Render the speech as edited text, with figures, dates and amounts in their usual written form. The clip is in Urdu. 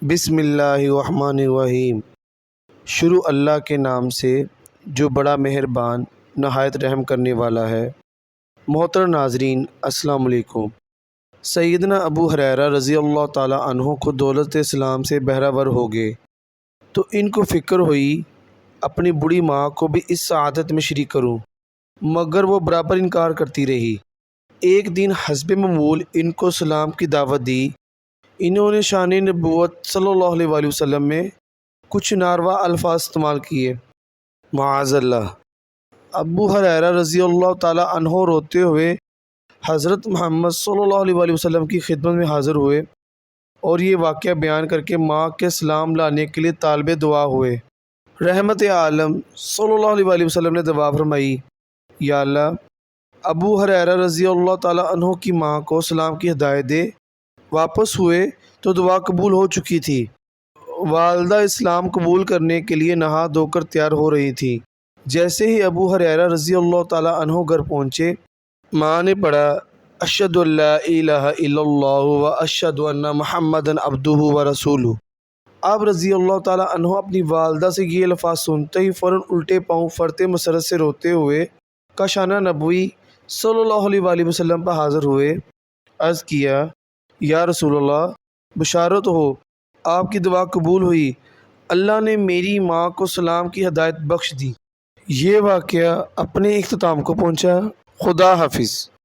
بسم اللہ الرحمن الرحیم۔ شروع اللہ کے نام سے جو بڑا مہربان نہایت رحم کرنے والا ہے۔ محترم ناظرین، السلام علیکم۔ سیدنا ابو ہریرہ رضی اللہ تعالیٰ عنہ کو دولت اسلام سے بہرہ ہو گئے تو ان کو فکر ہوئی اپنی بوڑھی ماں کو بھی اس سعادت میں شریک کروں، مگر وہ برابر انکار کرتی رہی۔ ایک دن حسب معمول ان کو اسلام کی دعوت دی۔ انہوں نے شان نبوت صلی اللہ علیہ وآلہ وسلم میں کچھ ناروا الفاظ استعمال کیے، معاذ اللہ۔ ابو ہریرہ رضی اللہ تعالیٰ عنہ روتے ہوئے حضرت محمد صلی اللہ علیہ وآلہ وسلم کی خدمت میں حاضر ہوئے اور یہ واقعہ بیان کر کے ماں کے اسلام لانے کے لیے طالب دعا ہوئے۔ رحمت عالم صلی اللہ علیہ وآلہ وسلم نے دعا فرمائی، یا اللہ، ابو ہریرہ رضی اللہ تعالیٰ عنہ کی ماں کو اسلام کی ہدایت دے۔ واپس ہوئے تو دعا قبول ہو چکی تھی۔ والدہ اسلام قبول کرنے کے لیے نہا دھو کر تیار ہو رہی تھی۔ جیسے ہی ابو ہریرہ رضی اللہ تعالیٰ عنہ گھر پہنچے، ماں نے پڑھا، اشہد ان لا الہ الا اللہ و اشہد ان محمدًا عبدہ و رسولہ۔ آپ رضی اللہ تعالیٰ عنہ اپنی والدہ سے یہ الفاظ سنتے ہی فوراً الٹے پاؤں فرتے مسرت سے روتے ہوئے کاشانہ نبوی صلی اللہ علیہ وآلہ وسلم پر حاضر ہوئے۔ عرض کیا، یا رسول اللہ، بشارت ہو، آپ کی دعا قبول ہوئی، اللہ نے میری ماں کو اسلام کی ہدایت بخش دی۔ یہ واقعہ اپنے اختتام کو پہنچا۔ خدا حافظ۔